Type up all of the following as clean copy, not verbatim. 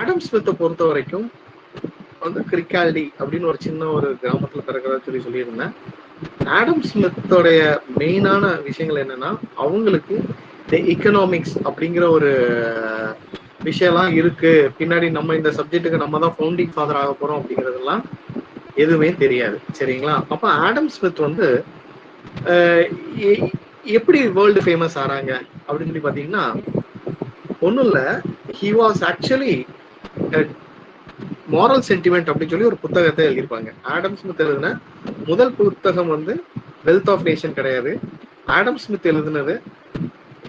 Adam ஸ்மித்தை பொறுத்த வரைக்கும் வந்து கிரிக்கால்டி அப்படின்னு ஒரு சின்ன ஒரு கிராமத்துல பிறக்கிறதா சொல்லியிருந்தேன். ஆடம் ஸ்மித்தோடைய மெயினான விஷயங்கள் என்னன்னா, அவங்களுக்கு எக்கனாமிக்ஸ் அப்படிங்கிற ஒரு விஷயம்லாம் இருக்கு, பின்னாடி நம்ம இந்த சப்ஜெக்ட்டுக்கு நம்ம தான் ஃபவுண்டிங் ஃபாதர் ஆக போறோம் அப்படிங்கிறதெல்லாம் எதுவுமே தெரியாது. சரிங்களா? அப்ப ஆடம் ஸ்மித் வந்து எப்படி வேர்ல்டு ஃபேமஸ் ஆறாங்க அப்படின்னு சொல்லி பாத்தீங்கன்னா, ஒன்றும் இல்லை, he was actually moral sentiment அப்படின்னு சொல்லி ஒரு புத்தகத்தை எழுதியிருப்பாங்க. ஆடம் ஸ்மித் எழுதின முதல் புத்தகம் வந்து வெல்த் ஆஃப் நேஷன் கிடையாது. ஆடம் ஸ்மித் எழுதினது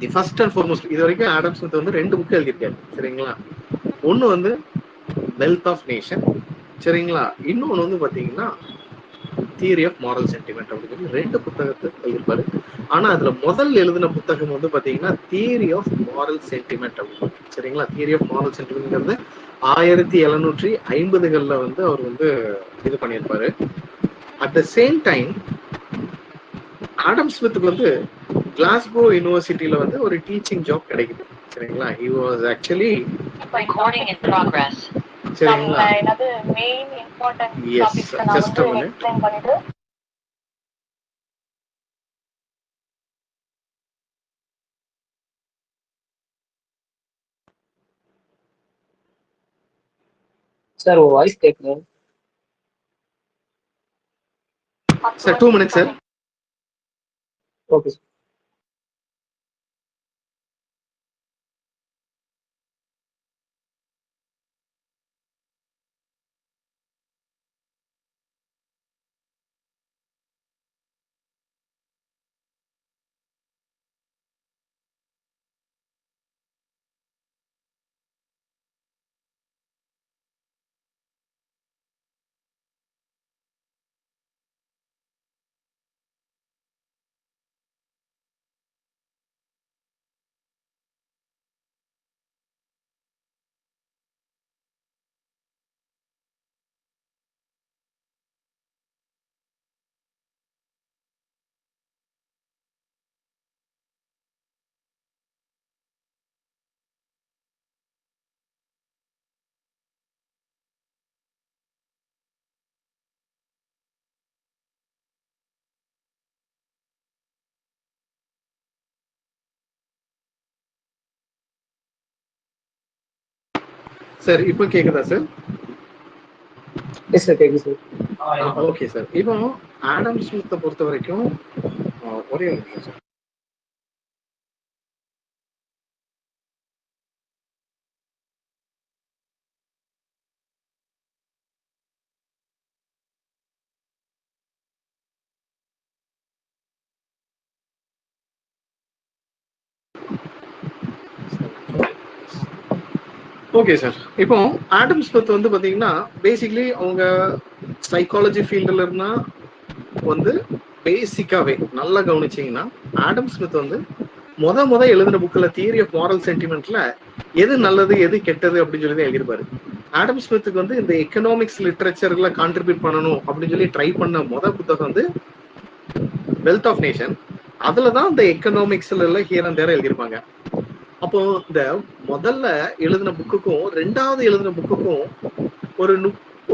தி ஃபர்ஸ்ட் அண்ட் ஃபார்மோஸ்ட். இது வரைக்கும் ஆடம் ஸ்மித் வந்து 2 புக் எழுதியிருக்காரு. சரிங்களா? ஒன்று வந்து வெல்த் ஆஃப் நேஷன், சரிங்களா? இன்னொன்று வந்து பார்த்தீங்கன்னா தியரி ஆஃப் மாரல் சென்டிமெண்ட் அப்படின்னு சொல்லி 2 புத்தகத்தை எழுதியிருப்பாரு. ஆனா அதுல முதல் எழுதின புத்தகம் வந்து பாத்தீங்கன்னா தியரி ஆஃப் மாரல் சென்டிமெண்ட் அப்படின்னு. சரிங்களா? தியரி ஆஃப் மாரல் சென்டிமெண்ட்ங்கிறது 1750களில் வந்து அவர் வந்து இது பண்ணியிருப்பாரு. At the same time Adam ஸ்மித்துக்கு வந்து கிளாஸ்கோ யூனிவர்சிட்டியில வந்து ஒரு டீச்சிங் ஜாப் கிடைக்குது. சரிங்களா? He was actually recording in progress. சரிங்களா? என்னது மெயின் இம்பார்ட்டன்ட் டாபிக்ஸ் நான் வந்து எக்ஸ்பிளைன் பண்ணிட்டு சார் உங்க வாய்ஸ் கேட்குது sir. 2 minutes sir. Okay sir. Sir இப்போ கேக்குதா சார்? எஸ் சார், கேட்குது சார். Okay sir. இப்போ ஆடம் ஸ்மித்தை பொறுத்த வரைக்கும் ஒரே ஒரு நிமிஷம் சார். Okay sir. இப்போ ஆடம் ஸ்மித் வந்து பாத்தீங்கன்னா பேசிக்கலி அவங்க சைக்காலஜி ஃபீல்டுல இருந்தா வந்து பேசிக்காவே நல்லா கவனிச்சீங்கன்னா, ஆடம் ஸ்மித் வந்து முத எழுதின புக்ல தியரி ஆஃப் மாரல் சென்டிமெண்ட்ல எது நல்லது எது கெட்டது அப்படின்னு சொல்லி தான் எழுதியிருப்பாரு. ஆடம் ஸ்மித்துக்கு வந்து இந்த எக்கனாமிக்ஸ் லிட்ரேச்சர்ல கான்ட்ரிபியூட் பண்ணணும் அப்படின்னு சொல்லி ட்ரை பண்ண புத்தகம் வந்து வெல்த் ஆஃப் நேஷன். அதுலதான் இந்த எக்கனாமிக்ஸ்ல எல்லாம் ஹியர் அண்ட் தேர் எழுதியிருப்பாங்க. அப்போ இந்த முதல்ல எழுதின புக்குக்கும் 2வது எழுதின புக்குக்கும்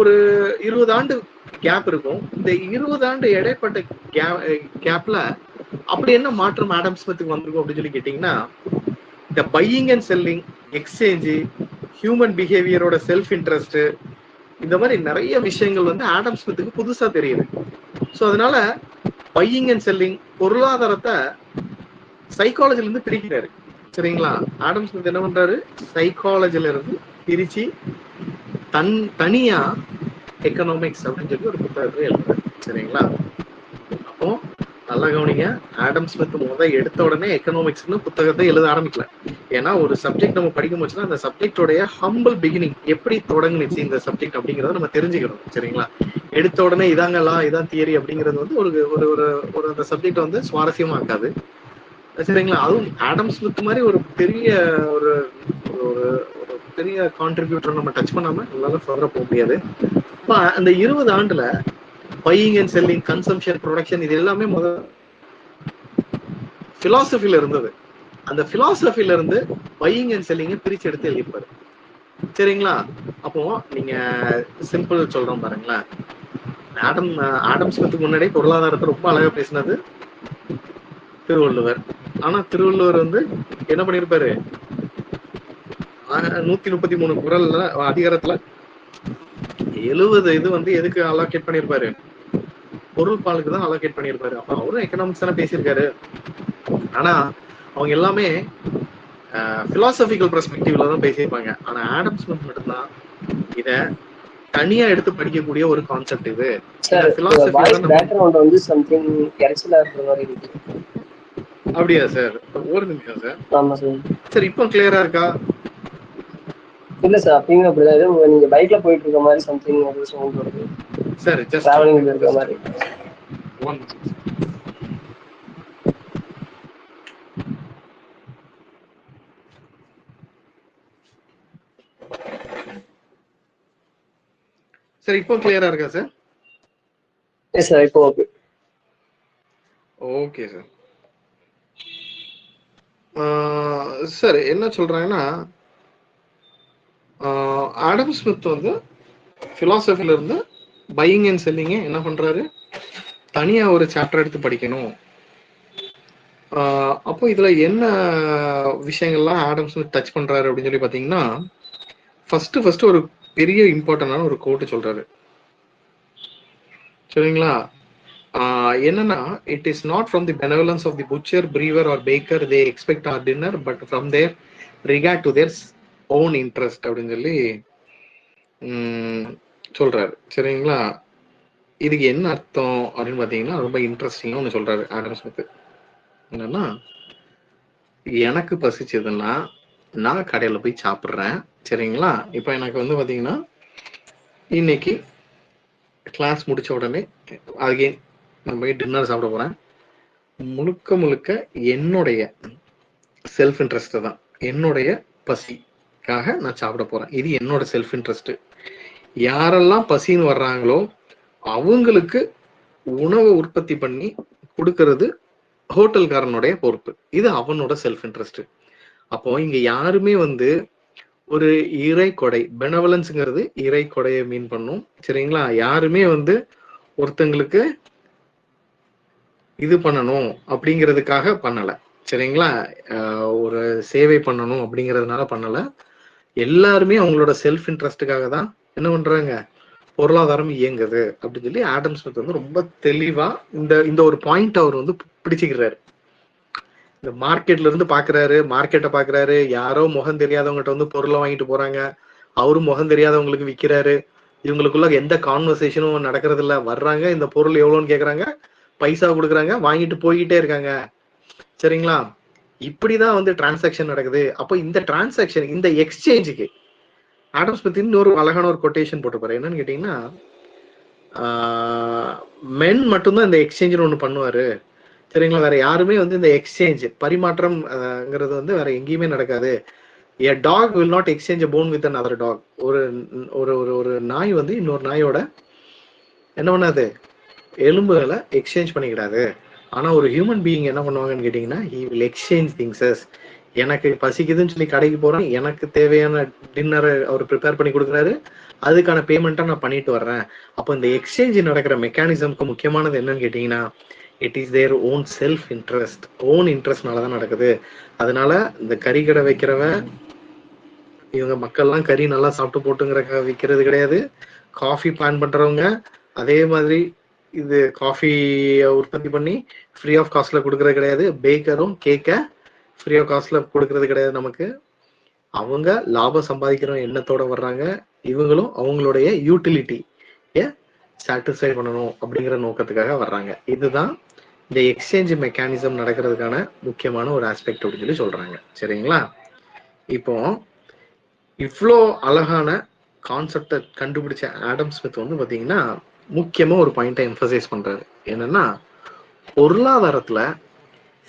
ஒரு 20 ஆண்டு கேப் இருக்கும். இந்த 20 ஆண்டு இடைப்பட்ட கேப்ல அப்படி என்ன மாற்றம் ஆடம் ஸ்மித்துக்கு வந்திருக்கும் அப்படின்னு சொல்லி கேட்டீங்கன்னா, இந்த buying and selling, exchange, human பிஹேவியரோட செல்ஃப் இன்ட்ரெஸ்ட், இந்த மாதிரி நிறைய விஷயங்கள் வந்து ஆடம் ஸ்மித்துக்கு புதுசா தெரியுது. ஸோ அதனால பையிங் அண்ட் செல்லிங், பொருளாதாரத்தை சைக்காலஜில இருந்து பிரிக்கிறாரு. சரிங்களா? ஆடம் ஸ்மித் என்ன பண்றாரு, சைக்காலஜில இருந்து பிரிச்சு தனியா எக்கனாமிக்ஸ் அப்படின்னு சொல்லி ஒரு புத்தகத்தை எழுதுறாரு. சரிங்களா? அப்போ நல்லா கவனிங்க, ஆடம் ஸ்மித் எடுத்த உடனே எக்கனாமிக்ஸ்னு புத்தகத்தை எழுத ஆரம்பிக்கல. ஏன்னா ஒரு சப்ஜெக்ட் நம்ம படிக்கும் போச்சுன்னா அந்த சப்ஜெக்டோடைய ஹம்பிள் பிகினிங் எப்படி தொடங்குனுச்சு இந்த சப்ஜெக்ட் அப்படிங்கறத நம்ம தெரிஞ்சுக்கணும். சரிங்களா? எடுத்த உடனே இதாங்கலாம் இதான் தியரி அப்படிங்கிறது வந்து ஒரு அந்த சப்ஜெக்ட் வந்து சுவாரஸ்யமா இருக்காது. சரிங்களா? அதுவும் ஆடம் ஸ்மித் மாதிரி ஒரு பெரிய ஒரு பெரிய கான்ட்ரிபியூட்டர் நம்ம டச் பண்ணாம நம்மளால ஃபர்தரா போக முடியாது. அந்த 20 ஆண்டுல buying and selling, consumption, production, இது எல்லாமே பிலாசபில இருந்தது. அந்த பிலாசபில இருந்து பையிங் அண்ட் செல்லிங்கை பிரிச்சு எடுத்து எழுதிப்பாரு. சரிங்களா? அப்போ நீங்க சிம்பிள் சொல்றோம் பாருங்களேன். ஆடம் ஸ்மித்துக்கு முன்னாடி பொருளாதாரத்தை ரொம்ப அழகா பேசினது திருவள்ளுவர். ஆனா திருவள்ளுவர் வந்து என்ன பண்ணிருப்பாரு, 133 குறள்ல அதிகாரத்துல 70 இது வந்து எதுக்கு அலோகேட் பண்ணிருப்பாரு, பொருள் பாலுக்கு தான் அலோகேட் பண்ணிருப்பாரு. அப்ப அவரும் எக்கனாமிக்ஸ் தானே பேசியிருக்காரு. ஆனா அவங்க எல்லாமே பிலாசபிக்கல் பெர்ஸ்பெக்டிவ்ல தான் பேசியிருப்பாங்க. ஆனா ஆடம் ஸ்மித் மட்டும்தான் இத தனியா எடுத்து படிக்கக்கூடிய ஒரு கான்செப்ட் இது. சார் வாய்ஸ் பேக்ரவுண்ட் வந்து சம்திங் எரச்சலா இருக்கிற மாதிரி இருக்கு. அப்படியா சார்? ஒரு நிமிஷம் சார். ஆமா சார். சார் இப்போ கிளியரா இருக்கா? இல்ல சார், அப்பயும் அப்படிதான். ஏதோ நீங்க பைக்ல போயிட்டு இருக்க மாதிரி சம்திங் ஒரு சவுண்ட் வருது. சார் ஜஸ்ட் டிராவலிங்ல இருக்கிற மாதிரி. ஒன் சார் இப்போ கிளியரா இருக்கா சார்? எஸ் சார், இப்போ ஓகே. Okay sir. சார் என்ன சொல்றாங்கன்னா, ஆடம் ஸ்மித் வந்து பிலாசபில இருந்து பையிங் அண்ட் செல்லிங்க என்ன பண்றாரு, தனியா ஒரு சாப்டர் எடுத்து படிக்கணும். அப்போ இதுல என்ன விஷயங்கள்லாம் ஆடம் ஸ்மித் டச் பண்றாரு அப்படின்னு சொல்லி பாத்தீங்கன்னா, ஃபர்ஸ்ட் ஒரு பெரிய இம்பார்ட்டன்டான ஒரு கோட் சொல்றாரு. சரிங்களா? என்னன்னா, it is not from the benevolence of the butcher, brewer or baker they expect our dinner, but from their regard to their own interest அப்படின்னு சொல்லி சொல்றாரு. சரிங்களா? இதுக்கு என்ன அர்த்தம் அப்படின்னு பாத்தீங்கன்னா, ரொம்ப இன்ட்ரெஸ்டிங்கா ஒன்று சொல்றாரு ஆடம் ஸ்மித். என்னன்னா, எனக்கு பசிச்சதுன்னா நான் கடையில போய் சாப்பிட்றேன். சரிங்களா? இப்போ எனக்கு வந்து பாத்தீங்கன்னா, இன்னைக்கு கிளாஸ் முடிச்ச உடனே அகைன் நான் போய் டின்னர் சாப்பிட போறேன். முழுக்க என்னுடைய செல்ஃப் இன்ட்ரெஸ்ட் தான், என்னுடைய பசிக்காக நான் சாப்பிட போறேன். இது என்னோட செல்ஃப் இன்ட்ரெஸ்ட். யாரெல்லாம் பசின்னு வர்றாங்களோ அவங்களுக்கு உணவை உற்பத்தி பண்ணி கொடுக்கறது ஹோட்டல்காரனுடைய பொறுப்பு. இது அவனோட செல்ஃப் இன்ட்ரெஸ்ட். அப்போ இங்க யாருமே வந்து ஒரு இறை கொடை, பெனவலன்ஸ்ங்கிறது இறை கொடையை மீன் பண்ணும். சரிங்களா? யாருமே வந்து ஒருத்தங்களுக்கு இது பண்ணணும் அப்படிங்கிறதுக்காக பண்ணல. சரிங்களா? ஒரு சேவை பண்ணணும் அப்படிங்கிறதுனால பண்ணல. எல்லாருமே அவங்களோட செல்ஃப் இன்ட்ரெஸ்டுக்காக தான் என்ன பண்றாங்க, பொருளாதாரம் இயங்குது அப்படின்னு சொல்லி ஆடம் ஸ்மித் வந்து ரொம்ப தெளிவா இந்த ஒரு பாயிண்ட் அவர் வந்து பிடிச்சிக்கிறாரு. இந்த மார்க்கெட்ல இருந்து பாக்குறாரு, மார்க்கெட்டை பாக்குறாரு, யாரோ முகம் தெரியாதவங்ககிட்ட வந்து பொருளை வாங்கிட்டு போறாங்க, அவரும் முகம் தெரியாதவங்களுக்கு விற்கிறாரு. இவங்களுக்குள்ள எந்த கான்வர்சேஷனும் நடக்கிறது இல்ல. வர்றாங்க, இந்த பொருள் எவ்வளோன்னு கேக்குறாங்க, பைசா கொடுக்குறாங்க, வாங்கிட்டு போய்கிட்டே இருக்காங்க. சரிங்களா? இப்படிதான் வந்து டிரான்சாக்ஷன் நடக்குது. அப்போ இந்த டிரான்சாக்ஷன், இந்த எக்ஸ்சேஞ்சுக்கு ஆடம் ஸ்மித் இன்னொரு அழகான ஒரு கொட்டேஷன் போட்டுப்பாரு. என்னன்னு கேட்டீங்கன்னா, மென் மட்டும்தான் இந்த எக்ஸ்சேஞ்சுன்னு ஒண்ணு பண்ணுவாரு. சரிங்களா? வேற யாருமே வந்து இந்த எக்ஸ்சேஞ்ச் பரிமாற்றம்ங்கிறது வந்து வேற எங்கேயுமே நடக்காது. A dog will not exchange a bone with another dog. ஒரு ஒரு நாய் வந்து இன்னொரு நாயோட என்ன பண்ணாது, எலும்புகளை எக்ஸ்சேஞ்ச் பண்ணிக்கிடாது. ஆனா ஒரு ஹியூமன் பீயிங் என்ன பண்ணுவாங்கன்னு கேட்டீங்கன்னா, he will exchange things. எனக்கு பசிக்குதுன்னு சொல்லி கடைக்கு போறேன், எனக்கு தேவையான டின்னரை அவர் ப்ரிப்பேர் பண்ணி கொடுக்குறாரு, அதுக்கான பேமெண்ட்டை நான் பண்ணிட்டு வர்றேன். அப்போ இந்த எக்ஸ்சேஞ்ச் நடக்கிற மெக்கானிசம்க்கு முக்கியமானது என்னன்னு கேட்டீங்கன்னா, it is their own self interest. Own இன்ட்ரெஸ்ட்னாலதான் நடக்குது. அதனால இந்த கறி கடை வைக்கிறவன் இவங்க மக்கள்லாம் கறி நல்லா சாப்பிட்டு போட்டுங்கிற விற்கிறது கிடையாது. காஃபி பிளான் பண்றவங்க அதே மாதிரி இது காஃபி உற்பத்தி பண்ணி ஃப்ரீ ஆஃப் காஸ்ட்ல கொடுக்கறது கிடையாது. பேக்கரும் கேக்க ஃப்ரீ ஆஃப் காஸ்ட்ல கொடுக்கறது கிடையாது. நமக்கு அவங்க லாபம் சம்பாதிக்கிற எண்ணத்தோட வர்றாங்க. இவங்களும் அவங்களுடைய யூட்டிலிட்டியை சாட்டிஸ்ஃபை பண்ணணும் அப்படிங்கிற நோக்கத்துக்காக வர்றாங்க. இதுதான் இந்த எக்ஸ்சேஞ்ச் மெக்கானிசம் நடக்கிறதுக்கான முக்கியமான ஒரு ஆஸ்பெக்ட் அப்படின்னு சொல்லி சொல்றாங்க. சரிங்களா? இப்போ இவ்வளோ அழகான கான்செப்டை கண்டுபிடிச்ச ஆடம் ஸ்மித் வந்து பாத்தீங்கன்னா, முக்கியமா ஒரு பாயிண்டை எம்பசைஸ் பண்றாரு. என்னன்னா, பொருளாதாரத்துல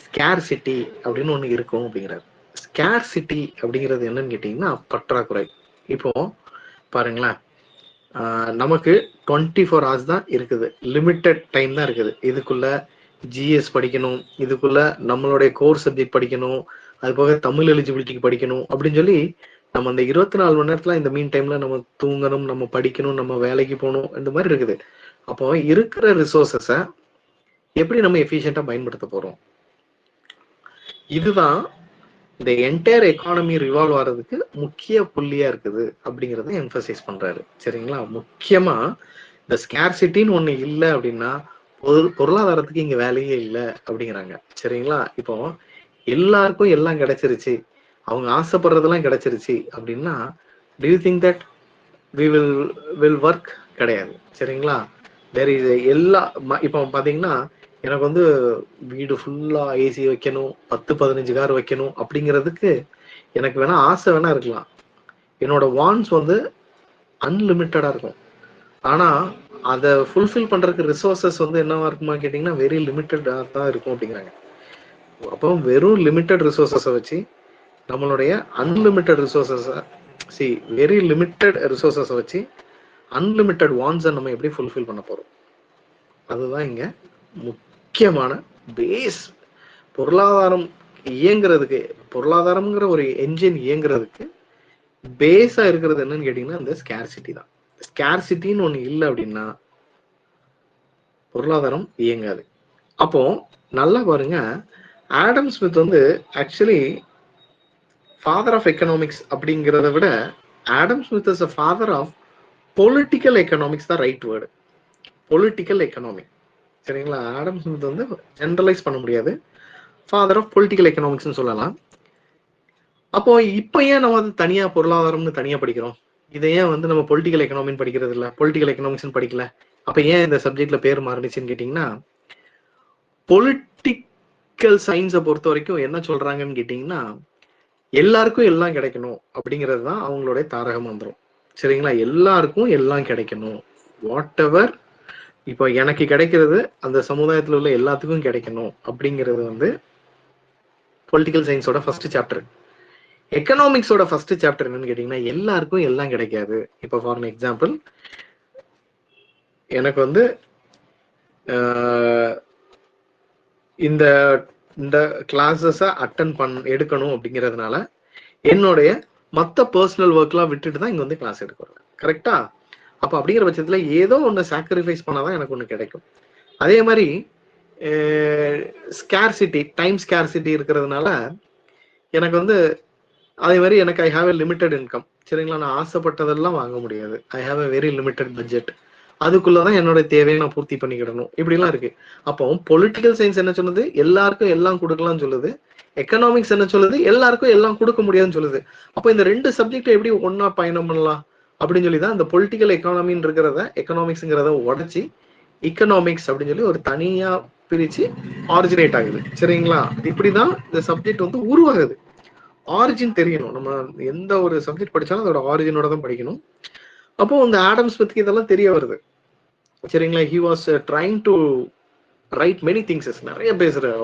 ஸ்கேர்சிட்டி அப்படின்னு ஒண்ணு இருக்கும் அப்படிங்கிறாரு. ஸ்கேர்சிட்டி அப்படிங்கிறது என்னன்னு கேட்டீங்கன்னா, பற்றாக்குறை. இப்போ பாருங்களேன், நமக்கு 24 hours தான் இருக்குது, லிமிட்டட் டைம் தான் இருக்குது. இதுக்குள்ள ஜிஎஸ் படிக்கணும், இதுக்குள்ள நம்மளுடைய கோர் சப்ஜெக்ட் படிக்கணும், அது போக தமிழ் எலிஜிபிலிட்டிக்கு படிக்கணும் அப்படின்னு சொல்லி நம்ம அந்த 24 மணி நேரத்துல இந்த மீன் டைம்ல நம்ம தூங்கணும், நம்ம படிக்கணும், நம்ம வேலைக்கு போகணும், இந்த மாதிரி இருக்குது. அப்போ இருக்கிற ரிசோர்சஸ எப்படி நம்ம எஃபிஷியண்டா பயன்படுத்த போறோம்? இதுதான் இந்த என்டையர் எக்கானமி ரிவால்வ் ஆகிறதுக்கு முக்கிய புள்ளியா இருக்குது அப்படிங்கறத எம்பசைஸ் பண்றாரு. சரிங்களா? முக்கியமா இந்த ஸ்கேர்சிட்டின்னு ஒண்ணு இல்லை அப்படின்னா பொருளாதாரத்துக்கு இங்க வேலையே இல்லை அப்படிங்கிறாங்க. சரிங்களா? இப்போ எல்லாருக்கும் எல்லாம் கிடைச்சிருச்சு, அவங்க ஆசைப்படுறதெல்லாம் கிடைச்சிருச்சு அப்படின்னா do you think that we will work? கிடையாது. சரிங்களா? there is எல்லா இப்போ பாத்தீங்கன்னா எனக்கு வந்து வீடு ஃபுல்லா ஏசி வைக்கணும், 10-15 கார் வைக்கணும் அப்படிங்கிறதுக்கு எனக்கு வேணா ஆசை வேணா இருக்கலாம். என்னோட வான்ஸ் வந்து அன்லிமிட்டடா இருக்கும். ஆனா அதை ஃபுல்ஃபில் பண்றதுக்கு ரிசோர்சஸ் வந்து என்னவா இருக்குமா கேட்டீங்கன்னா வெரி லிமிட்டடா தான் இருக்கும் அப்படிங்கிறாங்க. அப்போ வெறும் லிமிட்டட் ரிசோர்சஸை வச்சு நம்மளுடைய அன்லிமிட்டட் ரிசோர்சஸை வெரி லிமிட்டட் ரிசோர்சஸை வச்சு அன்லிமிட்டட் வான்ஸை நம்ம எப்படி ஃபுல்ஃபில் பண்ண போறோம்? அதுதான் இங்க முக்கியமான பேஸ். பொருளாதாரம் இயங்குறதுக்கு, பொருளாதாரம்ங்கிற ஒரு என்ஜின் இயங்குறதுக்கு பேஸா இருக்கிறது என்னன்னு கேட்டீங்கன்னா இந்த ஸ்கேர்சிட்டி தான். ஸ்கேர்சிட்டின்னு ஒண்ணு இல்லை அப்படின்னா பொருளாதாரம் இயங்காது. அப்போ நல்லா பாருங்க, ஆடம் ஸ்மித் வந்து ஆக்சுவலி ஃபாதர் ஆஃப் எக்கனாமிக்ஸ் அப்படிங்கிறத விட Adam Smith is a father of political economics தான் ரைட் வேர்டு. Political economic. சரிங்களா? ஆடம் ஸ்மித் வந்து ஜெனரலைஸ் பண்ண முடியாது, ஃபாதர் ஆஃப் பொலிட்டிக்கல் எக்கனாமிக்ஸ்னு சொல்லலாம். அப்போ இப்போ ஏன் நம்ம வந்து தனியா பொருளாதாரம்னு தனியா படிக்கிறோம்? இதை ஏன் வந்து நம்ம பொலிட்டிக்கல் எக்கனாமின்னு படிக்கிறது இல்லை, பொலிட்டிக்கல் எக்கனாமிக்ஸ்னு படிக்கல? அப்ப ஏன் இந்த சப்ஜெக்ட்ல பேர் மாறுனுச்சுன்னு கேட்டீங்கன்னா, பொலிட்டிக்கல் சயின்ஸை பொறுத்த வரைக்கும் என்ன சொல்றாங்கன்னு கேட்டீங்கன்னா எல்லாருக்கும் எல்லாம் கிடைக்கணும் அப்படிங்கிறது தான் அவங்களுடைய தாரக மந்திரம். சரிங்களா? எல்லாருக்கும் எல்லாம் கிடைக்கணும், வாட் எவர் இப்போ எனக்கு கிடைக்கிறது அந்த சமுதாயத்துல உள்ள எல்லாத்துக்கும் கிடைக்கணும் அப்படிங்கிறது வந்து பொலிட்டிக்கல் சயின்ஸோட ஃபர்ஸ்ட் சாப்டர். எக்கனாமிக்ஸோட ஃபர்ஸ்ட் சாப்டர் என்னன்னு கேட்டீங்கன்னா எல்லாருக்கும் எல்லாம் கிடைக்காது. இப்போ ஃபார் எக்ஸாம்பிள் எனக்கு வந்து இந்த இந்த கிளாஸஸை எடுக்கணும் அப்படிங்கிறதுனால என்னுடைய மற்ற பர்சனல் ஒர்க்லாம் விட்டுட்டு தான் இங்க வந்து கிளாஸ் எடுக்கிறேன். கரெக்டா? அப்ப அப்படிங்கிற பட்சத்துல ஏதோ ஒன்று சாக்ரிஃபைஸ் பண்ணாதான் எனக்கு ஒன்று கிடைக்கும். அதே மாதிரி ஸ்கேர்சிட்டி, டைம் ஸ்கேர்சிட்டி இருக்கிறதுனால எனக்கு வந்து அதே மாதிரி எனக்கு I have a limited income. சரிங்களா? நான் ஆசைப்பட்டதெல்லாம் வாங்க முடியாது. I have a very limited budget. அதுக்குள்ளதான் என்னோட தேவையை நான் பூர்த்தி பண்ணிக்கிடணும். இப்படிலாம் இருக்கு. அப்போ பொலிட்டிக்கல் சயின்ஸ் என்ன சொல்லுது? எல்லாருக்கும் எல்லாம் கொடுக்கலாம்னு சொல்லுது. எக்கனாமிக்ஸ் என்ன சொல்லுது? எல்லாருக்கும் எல்லாம் கொடுக்க முடியாதுன்னு சொல்லுது. அப்போ இந்த ரெண்டு சப்ஜெக்ட் எப்படி ஒன்னா பயணம் பண்ணலாம் அப்படின்னு சொல்லி தான் இந்த பொலிட்டிக்கல் எக்கானமின்னு இருக்கிறத, எக்கனாமிக்ஸ்ங்கிறத உடைச்சி எக்கனாமிக்ஸ் அப்படின்னு சொல்லி ஒரு தனியா பிரிச்சு ஆரிஜினேட் ஆகுது. சரிங்களா? இப்படிதான் இந்த சப்ஜெக்ட் வந்து உருவாகுது. ஆரிஜின் தெரியணும். நம்ம எந்த ஒரு சப்ஜெக்ட் படிச்சாலும் அதோட ஆரிஜினோட தான் படிக்கணும். அப்போ இந்த ஆடம் ஸ்மித்க்கு இதெல்லாம் தெரிய வருது. சரிங்களா? He was trying to right many things. நிறைய பேசுறாரு.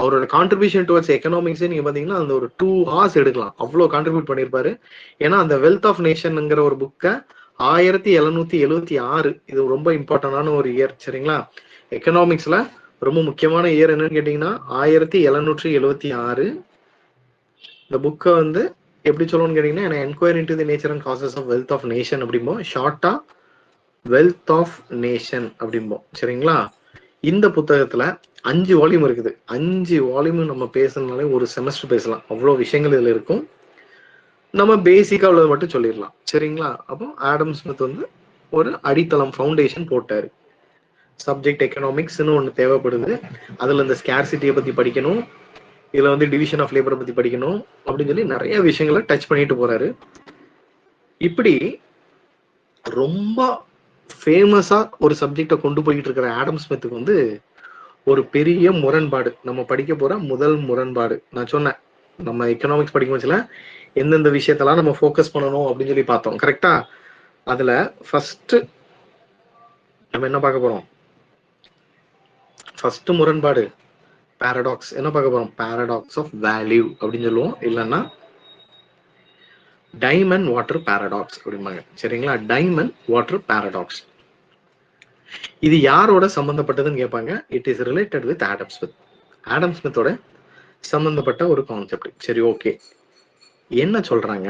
அவரோட கான்ட்ரிபியூஷன் டுவர்ட்ஸ் எக்கனாமிக்ஸ் நீங்க பாத்தீங்கன்னா அந்த ஒரு 2 hours எடுக்கலாம், அவ்வளோ கான்ட்ரிபியூட் பண்ணியிருப்பாரு. ஏன்னா அந்த வெல்த் ஆஃப் நேஷன்ங்கிற ஒரு புக்கை 1776, இது ரொம்ப இம்பார்ட்டன்டான ஒரு இயர். சரிங்களா? எக்கனாமிக்ஸ்ல ரொம்ப முக்கியமான இயர் என்னன்னு கேட்டீங்கன்னா 1776. இந்த புக்கை வந்து எப்படி சொல்லணும்னு கேட்டீங்கன்னா enquiry into the nature and causes of wealth of nation அப்படிம்போம். ஷார்ட்டா வெல்த் ஆஃப் நேஷன் அப்படிம்போம். சரிங்களா? இந்த புத்தகத்துல 5 வால்யூம் இருக்குது. 5 வால்யூம் நம்ம பேசணும்னாலே ஒரு செமஸ்டர் பேசலாம், அவ்வளோ விஷயங்கள் இதுல இருக்கும். நம்ம பேசிக்கா உள்ளதை மட்டும் சொல்லிடலாம். சரிங்களா? அப்போ ஆடம் ஸ்மித் வந்து ஒரு அடித்தளம், ஃபவுண்டேஷன் போட்டாரு. சப்ஜெக்ட் எக்கனாமிக்ஸ்னு ஒன்று தேவைப்படுது. அதுல இந்த ஸ்கேர்சிட்டியை பத்தி படிக்கணும், இதுல வந்து டிவிஷன் ஆஃப் லேபரை பத்தி படிக்கணும் அப்படின்னு சொல்லி நிறைய விஷயங்களை டச் பண்ணிட்டு போறாரு. இப்படி ரொம்ப ஃபேமஸா ஒரு சப்ஜெக்டை கொண்டு போயிட்டு இருக்கிற ஆடம் ஸ்மித்துக்கு வந்து ஒரு பெரிய முரண்பாடு, நம்ம படிக்க போற முதல் முரண்பாடு. நான் சொன்னேன் நம்ம எக்கனாமிக்ஸ் படிக்கும் போதுல எந்தெந்த விஷயத்தெல்லாம் நம்ம ஃபோக்கஸ் பண்ணணும் அப்படின்னு சொல்லி பார்த்தோம். கரெக்டா? அதுல ஃபர்ஸ்ட் நம்ம என்ன பார்க்க போறோம்? ஃபர்ஸ்ட் முரண்பாடு பாரடாக்ஸ். என்ன பார்க்க போறோம்? பாரடாக்ஸ் ஆஃப் வேல்யூ அப்படின்னு சொல்லுவோம், இல்லைன்னா டைமண்ட் வாட்டர் பாரடாக்ஸ் அப்படிம்பாங்க. சரிங்களா? Diamond water paradox. இது யாரோட சம்பந்தப்பட்டதுன்னு கேட்பாங்க. It is related with Adam Smith. Adam ஸ்மித்தோட சம்பந்தப்பட்ட ஒரு கான்செப்ட். சரி, ஓகே. என்ன சொல்றாங்க,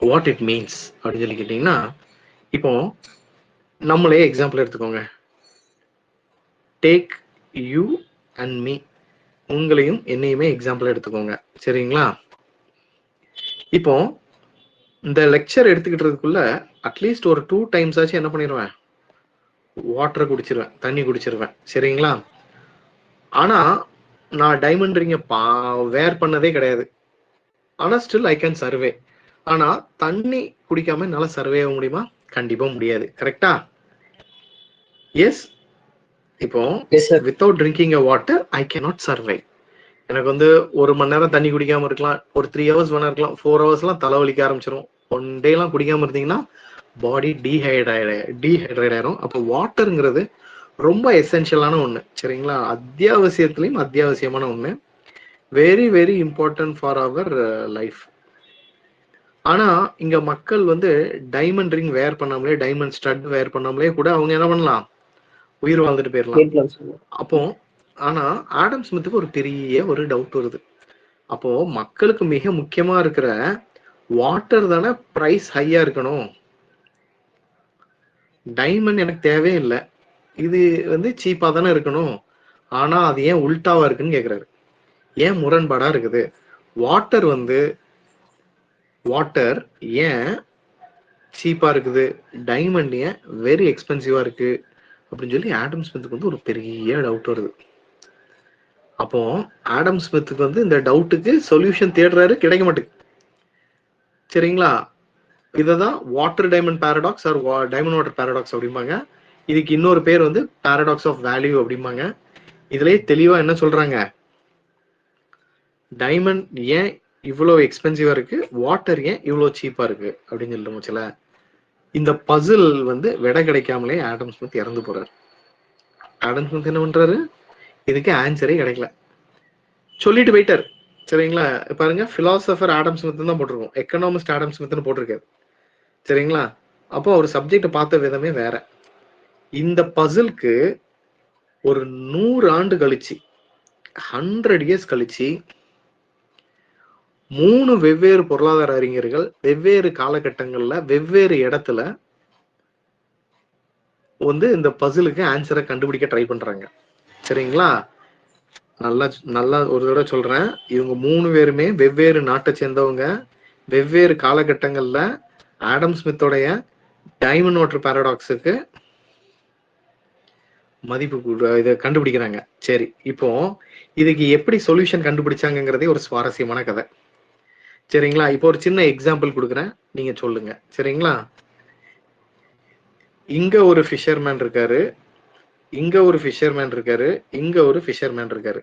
வாட் இட் மீன்ஸ் அப்படின்னு சொல்லி கேட்டீங்கன்னா, இப்போ நம்மளே எக்ஸாம்பிள் எடுத்துக்கோங்க. டேக் யூ அண்ட் மீ, உங்களையும் என்னையுமே எக்ஸாம்பிள் எடுத்துக்கோங்க. சரிங்களா? இப்போ இந்த லெக்சர் எடுத்துக்கிட்டதுக்குள்ள அட்லீஸ்ட் ஒரு 2 times ஆச்சு என்ன பண்ணிடுவேன், வாட்டரை குடிச்சிருவேன், தண்ணி குடிச்சிருவேன். சரிங்களா? ஆனா நான் டைமண்ட் ரிங்க வேர் பண்ணதே கிடையாது. ஆனா ஸ்டில் ஐ கேன் சர்வே. ஆனா தண்ணி குடிக்காம என்னால சர்வே ஆக முடியுமா? கண்டிப்பா முடியாது. கரெக்டா? எஸ். இப்போ without drinking a water I cannot survive. எனக்கு வந்து 1 மணி நேரம் தண்ணி குடிக்காம இருக்கலாம், ஒரு 3 hours வேணா இருக்கலாம், 4 hours தலைவலிக்க ஆரம்பிச்சிடும். 1 day குடிக்காம இருந்தீங்கன்னா பாடி டீஹைட்ரேட் ஆயிரும். அப்போ வாட்டருங்கிறது ரொம்ப எசென்ஷியலான ஒண்ணு. சரிங்களா? அத்தியாவசியத்திலையும் அத்தியாவசியமான ஒண்ணு. Very very important for our life. ஆனா இங்க மக்கள் வந்து டைமண்ட் ரிங் வேர் பண்ணாமலே, டைமண்ட் ஸ்டட் வேர் பண்ணாமலே கூட அவங்க என்ன பண்ணலாம், உயிர் வாழ்ந்துட்டு போயிடலாம். அப்போ ஆனா ஆடம் ஸ்மித்துக்கு ஒரு பெரிய ஒரு டவுட் வருது. அப்போ மக்களுக்கு மிக முக்கியமா இருக்கிற வாட்டர் தானே பிரைஸ் ஹையா இருக்கணும், டைமண்ட் எனக்கு தேவையே இல்லை, இது வந்து சீப்பா தானே இருக்கணும். ஆனா அது ஏன் உல்டாவா இருக்குன்னு கேக்குறாரு. ஏன் முரண்பாடா இருக்குது? வாட்டர் ஏன் சீப்பா இருக்குது, டைமண்ட் ஏன் வெரி எக்ஸ்பென்சிவா இருக்கு அப்படின்னு சொல்லி ஆடம் ஸ்மித்துக்கு வந்து ஒரு பெரிய டவுட் வருது. அப்போ ஆடம் ஸ்மித்துக்கு வந்து இந்த டவுட்டுக்கு சொல்யூஷன் தேடுறாரு, கிடைக்க மாட்டேங்குது. சரிங்களா? இததான் water diamond paradox or diamond water paradox அப்படிம்பாங்க. இதுக்கு இன்னொரு பேர் வந்து பாரடாக்ஸ் ஆஃப் வேல்யூ அப்படிம்பாங்க. இதுலயே தெளிவா என்ன சொல்றாங்க, டைமண்ட் ஏன் இவ்வளவு எக்ஸ்பென்சிவா இருக்கு, வாட்டர் ஏன் இவ்வளவு சீப்பா இருக்கு அப்படின்னு சொல்லிட்டு இந்த பசில் வந்து விடை கிடைக்காமலே ஆடம் ஸ்மித் இறந்து போறாரு. ஆடம் ஸ்மித் என்ன பண்றாரு, இதுக்கு ஆன்சரே கிடைக்கல, சொல்லிட்டு போயிட்டாரு. சரிங்களா? பாருங்க, பிலாசபர் ஆடம் ஸ்மித் தான் போட்டிருக்கோம், எக்கனாமிஸ்ட் ஆடம் ஸ்மித்னு போட்டிருக்காரு. சரிங்களா? அப்போ அவர் சப்ஜெக்ட் பார்த்த விதமே வேற. இந்த பசிலுக்கு ஒரு 100 ஆண்டு கழிச்சு, 100 years கழிச்சு 3 வெவ்வேறு பொருளாதார அறிஞர்கள் வெவ்வேறு காலகட்டங்கள்ல வெவ்வேறு இடத்துல வந்து இந்த பசிலுக்கு ஆன்சரை கண்டுபிடிக்க ட்ரை பண்றாங்க. சரிங்களா? நல்லா ஒரு தடவை சொல்றேன், இவங்க 3 பேருமே வெவ்வேறு நாட்டை சேர்ந்தவங்க, வெவ்வேறு காலகட்டங்கள்ல ஆடம் ஸ்மித்தோடைய டைமண்ட் வாட்டர் பாரடாக்ஸுக்கு மதிப்பு இதை கண்டுபிடிக்கிறாங்க. சரி, இப்போ இதுக்கு எப்படி சொல்யூஷன் கண்டுபிடிச்சாங்கிறதே ஒரு சுவாரஸ்யமான கதை. சரிங்களா? இப்போ ஒரு சின்ன எக்ஸாம்பிள் கொடுக்குறேன், நீங்க சொல்லுங்க. சரிங்களா? இங்க ஒரு ஃபிஷர்மேன் இருக்காரு, இங்க ஒரு ஃபிஷர்மேன் இருக்காரு, இங்க ஒரு ஃபிஷர்மேன் இருக்காரு.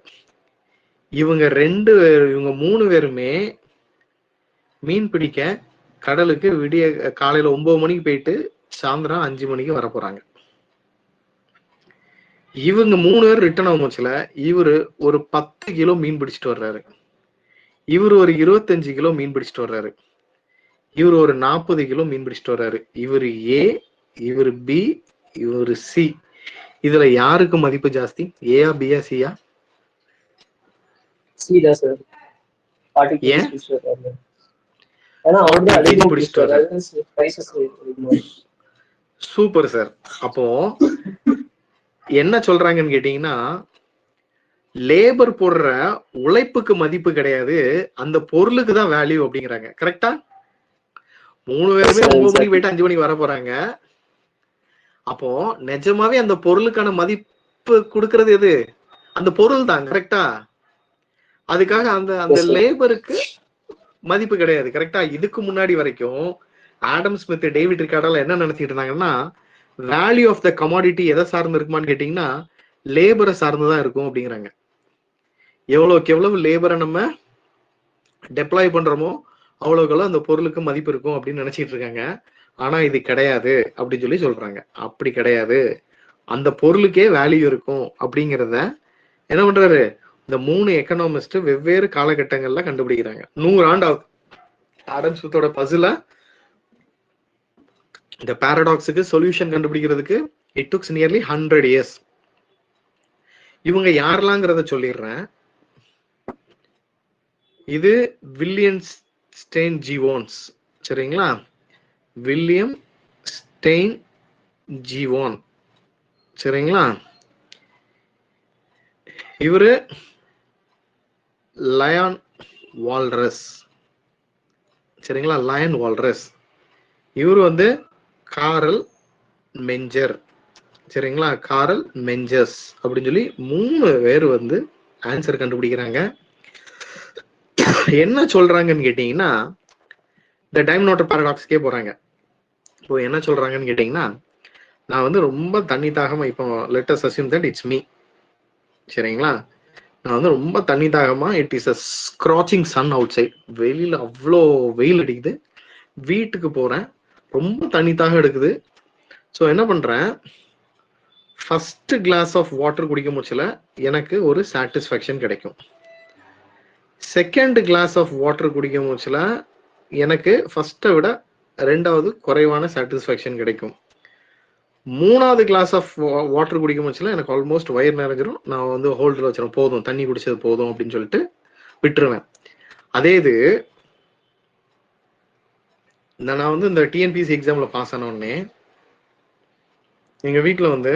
இவங்க 3 பேருமே மீன் பிடிக்க கடலுக்கு காலையில 9 மணிக்கு போயிட்டு சாயந்தரம் 5 மணிக்கு வர போறாங்க. இவங்க 3 பேர் ரிட்டர்ன் ஆகும்போதுல இவரு ஒரு 10 கிலோ மீன் பிடிச்சிட்டு வர்றாரு, இவரு ஒரு 25 கிலோ மீன் பிடிச்சிட்டு வர்றாரு, இவரு ஒரு 40 கிலோ மீன் பிடிச்சிட்டு வர்றாரு. இவரு ஏ, இவரு பி, இவரு சி. இதுல யாருக்கு மதிப்பு ஜாஸ்தி, ஏயா பியா சியா? சி தான் சார். ஏன்? Super sir. அப்போ என்ன சொல்றாங்கன்னு கேட்டீங்கன்னா, லேபர் போடுற உழைப்புக்கு மதிப்பு கிடையாது, அந்த பொருளுக்கு தான் வேல்யூ அப்படிங்கிறாங்க. கரெக்டா? 3 பேருமே 9 மணிக்கு போயிட்டு 5 மணிக்கு வர போறாங்க. அப்போ நிஜமாவே அந்த பொருளுக்கான மதிப்பு கொடுக்கறது எது, அந்த பொருள் தான். கரெக்டா? அதுக்காக அந்த லேபருக்கு மதிப்பு கிடையாது. கரெக்டா? இதுக்கு முன்னாடி வரைக்கும் ஆடம் ஸ்மித், டேவிட் ரிகார்டால என்ன நினைச்சிட்டு இருந்தாங்கன்னா, வேல்யூ ஆஃப் த கமாடிட்டி எதை சார்ந்து இருக்குமான்னு கேட்டீங்கன்னா லேபரை சார்ந்துதான் இருக்கும் அப்படிங்கிறாங்க. எவ்வளவுக்கு எவ்வளவு லேபரை நம்ம டெப்ளாய் பண்றோமோ அவ்வளவுக்கு அந்த பொருளுக்கு மதிப்பு இருக்கும் அப்படின்னு நினைச்சிட்டு இருக்காங்க. ஆனா இது கிடையாது அப்படின்னு சொல்லி சொல்றாங்க. அப்படி கிடையாது, அந்த பொருளுக்கே வேல்யூ இருக்கும் அப்படிங்கிறத என்ன பண்றாரு, இந்த 3 எக்கனாமிஸ்ட் வெவ்வேறு காலகட்டங்கள்ல கண்டுபிடிக்கிறாங்க. 100 ஆண்டு ஆகுது ஆடம் ஸ்மித்தோட பசில இந்த பாரடாக்ஸுக்கு சொல்யூஷன் கண்டுபிடிக்கிறதுக்கு. It டுக்ஸ் nearly 100 years. இவங்க யாரெல்லாங்கிறத சொல்லிடுறேன். இது வில்லியம்ஸ் ஸ்டெயின் ஜீவோன்ஸ். சரிங்களா? William Stein Jevon. சரிங்களா? இவரு லயான் வால்ரஸ். சரிங்களா? Leon Walras. இவர் வந்து காரல் மெஞ்சர். சரிங்களா? காரல் மெஞ்சர்ஸ் அப்படின்னு சொல்லி 3 பேர் வந்து ஆன்சர் கண்டுபிடிக்கிறாங்க. என்ன சொல்றாங்கன்னு கேட்டீங்கன்னா, இந்த டைம் நோட்டர் பாராடாக்ஸ்க்கே போறாங்க. இப்போ என்ன சொல்றாங்கன்னு கேட்டீங்கன்னா, நான் வந்து ரொம்ப தண்ணி தாகமா, இப்போ let us assume that it's me. சரிங்களா? நான் வந்து ரொம்ப தண்ணி தாகமா, it is a scorching sun outside. வெளியில அவ்வளோ வெயில் அடிக்குது. வீட்டுக்கு போறேன், ரொம்ப தண்ணி தாகம் எடுக்குது. ஸோ என்ன பண்றேன், ஃபர்ஸ்ட் கிளாஸ் ஆஃப் வாட்டர் குடிக்க முச்சல எனக்கு ஒரு சாட்டிஸ்ஃபேக்ஷன் கிடைக்கும். செகண்ட் கிளாஸ் ஆஃப் வாட்டர் குடிக்க முச்சல எனக்கு ஃபர்ஸ்ட்டை விட 2வது குறைவான சாட்டிஸ்ஃபேக்ஷன் கிடைக்கும். 3வது கிளாஸ் ஆஃப் வாட்டர் குடிக்க முச்சல எனக்கு ஆல்மோஸ்ட் வயிறு நிறைஞ்சிரும். நான் வந்து ஹோல்டர் வச்சிடும், போதும் தண்ணி குடிச்சது போதும் அப்படின்னு சொல்லிட்டு விட்டுருவேன். அதே இது நான் வந்து இந்த டிஎன்பிசி எக்ஸாம்ல பாஸ் ஆன உடனே எங்க வீட்டுல வந்து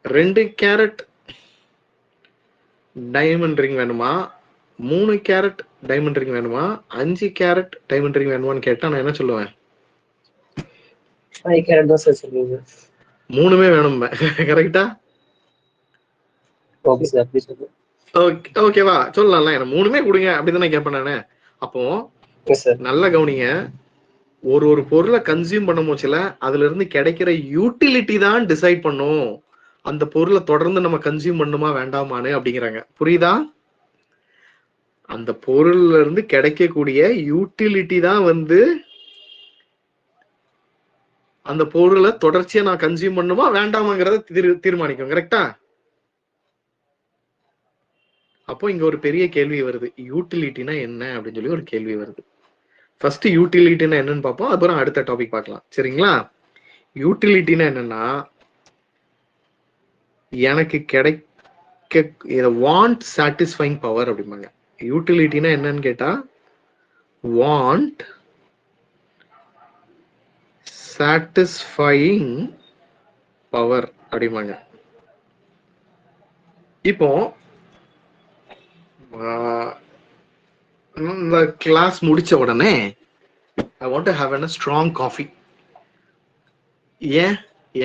2 கேரட் டைமண்ட் ரிங் வேணுமா, 3 கேரட் டைமண்ட் ரிங் வேணுமா, 5 கேரட் டைமண்ட் ரிங் வேணுமான்னு கேட்டா நான் என்ன சொல்லுவேன்? 5 கேரட் தான் சார் சொல்லுவீங்க. 3மே வேணும். கரெக்டா? ஓகே சார், அப்படி சொல்லுங்க. ஓகேவா? சொல்லலாம்ல, எனக்கு 3மே கொடுங்க அப்படிதானே கேட்பேன் நானு. அப்போ நல்ல கவனிங்க, ஒரு பொருளை கன்சியூம் பண்ண போச்சுல அதுல இருந்து கிடைக்கிற யூட்டிலிட்டி தான் டிசைட் பண்ணும் அந்த பொருளை தொடர்ந்து நம்ம கன்சியூம் பண்ணுமா வேண்டாமான்னு. அப்படிங்கிறாங்க. புரியுதா? அந்த பொருள்ல இருந்து கிடைக்கக்கூடிய யூட்டிலிட்டி தான் வந்து அந்த பொருளை தொடர்ச்சியா நான் கன்சியூம் பண்ணுமா வேண்டாமாங்கிறத தீர்மானிக்கும். கரெக்டா? அப்போ இங்க ஒரு பெரிய கேள்வி வருது, யூட்டிலிட்டினா என்ன அப்படின்னு சொல்லி ஒரு கேள்வி வருது. ஃபர்ஸ்ட் யூட்டிலிட்டினா என்னன்னு பார்ப்போம், அப்புறம் அடுத்த டாபிக் பார்க்கலாம். சரிங்களா? யூட்டிலிட்டினா என்னன்னா, எனக்கு கிடைக்க வாண்ட் சாட்டிஸ்ஃபைங் பவர் அப்படிம்பாங்க. யூட்டிலிட்டினா என்னன்னு கேட்டா, வாண்ட் சாட்டிஸ்ஃபைங் பவர் அப்படிம்பாங்க. இப்போ இந்த கிளாஸ் முடிச்ச உடனே I want to have a strong coffee.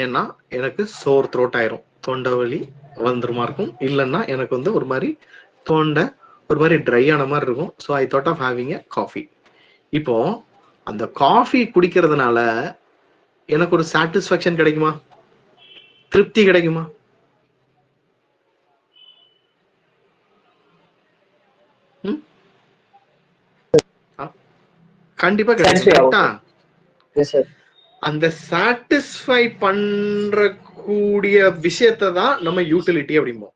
ஏன்னா எனக்கு சோர் த்ரோட் ஆயிரும், தொண்டை வலி வந்துருமா இருக்கும். இல்லைன்னா எனக்கு வந்து ஒரு மாதிரி தொண்டை ஒரு மாதிரி ட்ரை ஆன மாதிரி இருக்கும். So I thought of having a coffee. இப்போ அந்த காஃபி குடிக்கிறதுனால எனக்கு ஒரு சாட்டிஸ்ஃபேக்ஷன் கிடைக்குமா, திருப்தி கிடைக்குமா? கண்டிப்பா கிடைக்கும். அந்த சாட்டிஸ்ஃபை பண்ற கூடிய விஷயத்தை தான் நம்ம யூட்டிலிட்டி அப்படிம்போம்.